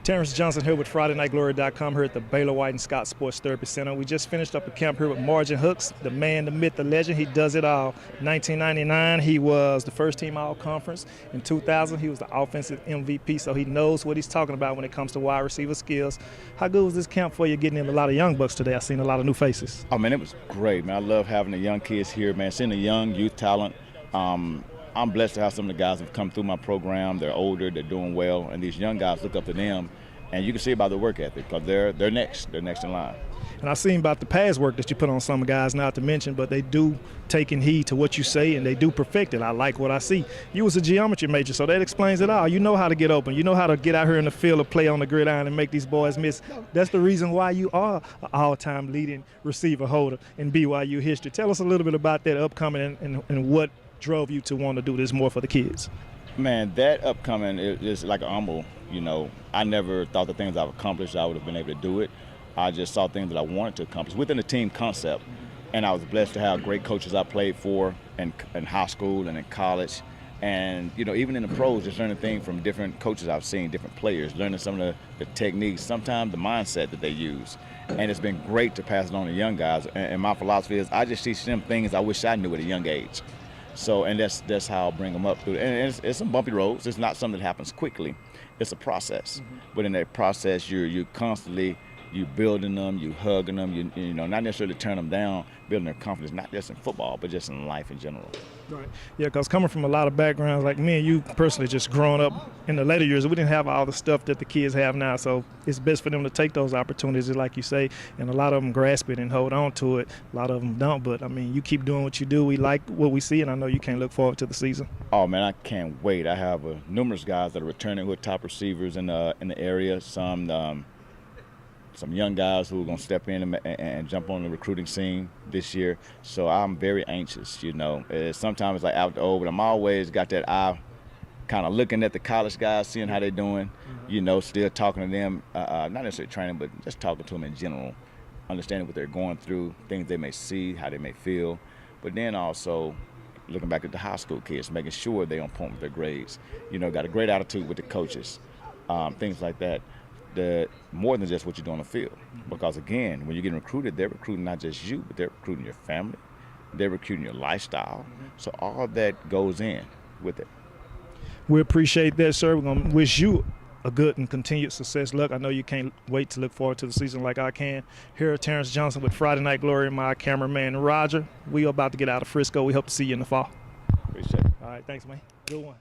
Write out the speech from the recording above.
Terrence Johnson here with FridayNightGlory.com here at the Baylor White and Scott Sports Therapy Center. We just finished up a camp here with Margin Hooks, the man, the myth, the legend. He does it all. 1999, he was the first team all-conference. In 2000, he was the offensive MVP, so he knows what he's talking about when it comes to wide receiver skills. How good was this camp for you getting in a lot of young bucks today? I've seen a lot of new faces. Oh, man, it was great, man. I love having the young kids here, man, seeing the young youth talent. I'm blessed to have some of the guys that have come through my program. They're older, they're doing well, and these young guys look up to them. And you can see about their work ethic because they're next in line. And I've seen about the pass work that you put on some guys, not to mention, but they do take in heed to what you say and they do perfect it. I like what I see. You was a geometry major, so that explains it all. You know how to get open. You know how to get out here in the field and play on the gridiron and make these boys miss. That's the reason why you are an all-time leading receiver holder in BYU history. Tell us a little bit about that upcoming and what drove you to want to do this more for the kids. Man, that upcoming is like a humble, I never thought the things I've accomplished I would have been able to do it. I just saw things that I wanted to accomplish within the team concept. And I was blessed to have great coaches I played for in high school and in college. And, even in the pros, just learning things from different coaches I've seen, different players, learning some of the techniques, sometimes the mindset that they use. And it's been great to pass it on to young guys. And my philosophy is I just teach them things I wish I knew at a young age. So, and that's how I'll bring them up through. And it's some bumpy roads. It's not something that happens quickly. It's a process. But in that process, you're constantly building them, you hugging them, not necessarily turn them down, building their confidence, not just in football, but just in life in general. Right. Yeah, because coming from a lot of backgrounds, like me and you personally just growing up in the later years, we didn't have all the stuff that the kids have now. So it's best for them to take those opportunities, like you say, and a lot of them grasp it and hold on to it. A lot of them don't. But, you keep doing what you do. We like what we see, and I know you can't look forward to the season. Oh, man, I can't wait. I have numerous guys that are returning who are top receivers in the area. Some young guys who are going to step in and jump on the recruiting scene this year. So I'm very anxious, Sometimes it's like out the old, but I'm always got that eye kind of looking at the college guys, seeing how they're doing, still talking to them, not necessarily training, but just talking to them in general, understanding what they're going through, things they may see, how they may feel. But then also looking back at the high school kids, making sure they're on point with their grades, got a great attitude with the coaches, things like that. More than just what you do on the field. Because, again, when you're getting recruited, they're recruiting not just you, but they're recruiting your family. They're recruiting your lifestyle. So all that goes in with it. We appreciate that, sir. We're going to wish you a good and continued success. Look, I know you can't wait to look forward to the season like I can. Here, Terrence Johnson with Friday Night Glory and my cameraman, Roger. We are about to get out of Frisco. We hope to see you in the fall. Appreciate it. All right, thanks, man. Good one.